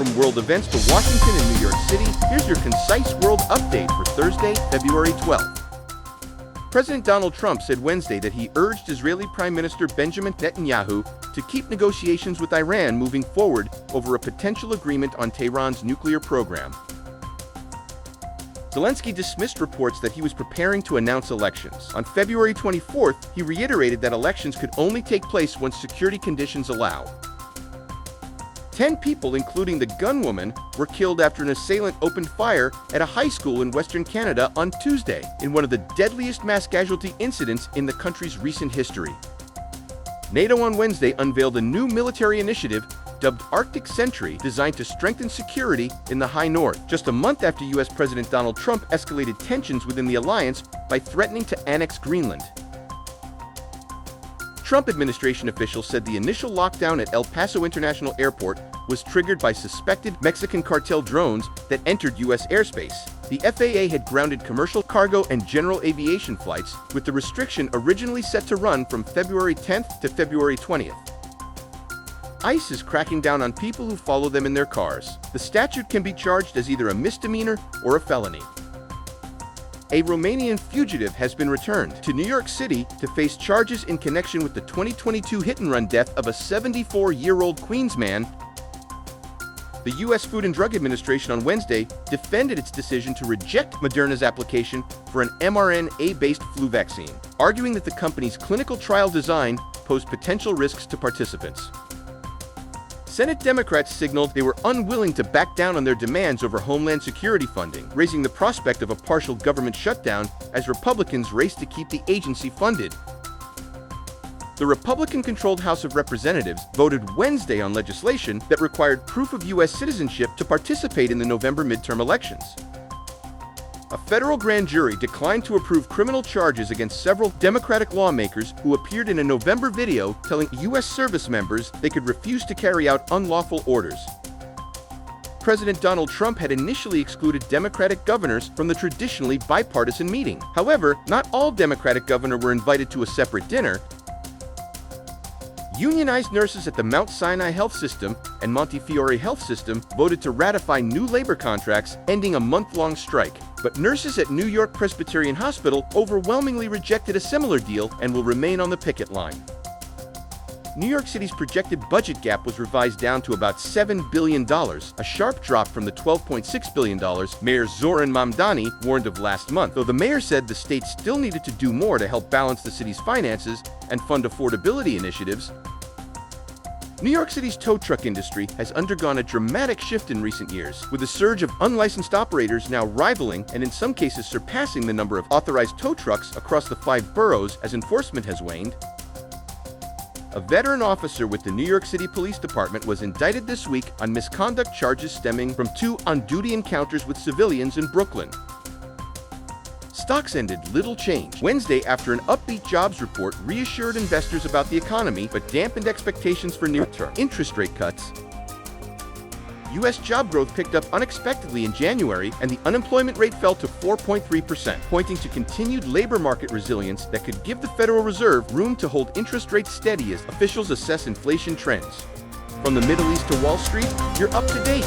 From world events to Washington and New York City, here's your concise world update for Thursday, February 12th. President Donald Trump said Wednesday that he urged Israeli Prime Minister Benjamin Netanyahu to keep negotiations with Iran moving forward over a potential agreement on Tehran's nuclear program. Zelensky dismissed reports that he was preparing to announce elections. On February 24th, he reiterated that elections could only take place when security conditions allow. 10 people, including the gunwoman, were killed after an assailant opened fire at a high school in Western Canada on Tuesday, in one of the deadliest mass casualty incidents in the country's recent history. NATO on Wednesday unveiled a new military initiative dubbed Arctic Sentry, designed to strengthen security in the high north, just a month after U.S. President Donald Trump escalated tensions within the alliance by threatening to annex Greenland. Trump administration officials said the initial lockdown at El Paso International Airport was triggered by suspected Mexican cartel drones that entered U.S. airspace. The FAA had grounded commercial cargo and general aviation flights, with the restriction originally set to run from February 10th to February 20th. ICE is cracking down on people who follow them in their cars. The statute can be charged as either a misdemeanor or a felony. A Romanian fugitive has been returned to New York City to face charges in connection with the 2022 hit-and-run death of a 74-year-old Queens man. The U.S. Food and Drug Administration on Wednesday defended its decision to reject Moderna's application for an mRNA-based flu vaccine, arguing that the company's clinical trial design posed potential risks to participants. Senate Democrats signaled they were unwilling to back down on their demands over Homeland Security funding, raising the prospect of a partial government shutdown as Republicans race to keep the agency funded. The Republican-controlled House of Representatives voted Wednesday on legislation that required proof of U.S. citizenship to participate in the November midterm elections. A federal grand jury declined to approve criminal charges against several Democratic lawmakers who appeared in a November video telling U.S. service members they could refuse to carry out unlawful orders. President Donald Trump had initially excluded Democratic governors from the traditionally bipartisan meeting. However, not all Democratic governors were invited to a separate dinner. Unionized nurses at the Mount Sinai Health System and Montefiore Health System voted to ratify new labor contracts, ending a month-long strike. But nurses at New York Presbyterian Hospital overwhelmingly rejected a similar deal and will remain on the picket line. New York City's projected budget gap was revised down to about $7 billion, a sharp drop from the $12.6 billion Mayor Zoran Mamdani warned of last month, though the mayor said the state still needed to do more to help balance the city's finances and fund affordability initiatives. New York City's tow truck industry has undergone a dramatic shift in recent years, with a surge of unlicensed operators now rivaling and in some cases surpassing the number of authorized tow trucks across the 5 boroughs as enforcement has waned. A veteran officer with the New York City Police Department was indicted this week on misconduct charges stemming from 2 on-duty encounters with civilians in Brooklyn. Stocks ended little change Wednesday after an upbeat jobs report reassured investors about the economy but dampened expectations for near-term interest rate cuts. U.S. job growth picked up unexpectedly in January, and the unemployment rate fell to 4.3%, pointing to continued labor market resilience that could give the Federal Reserve room to hold interest rates steady as officials assess inflation trends. From the Middle East to Wall Street, you're up to date.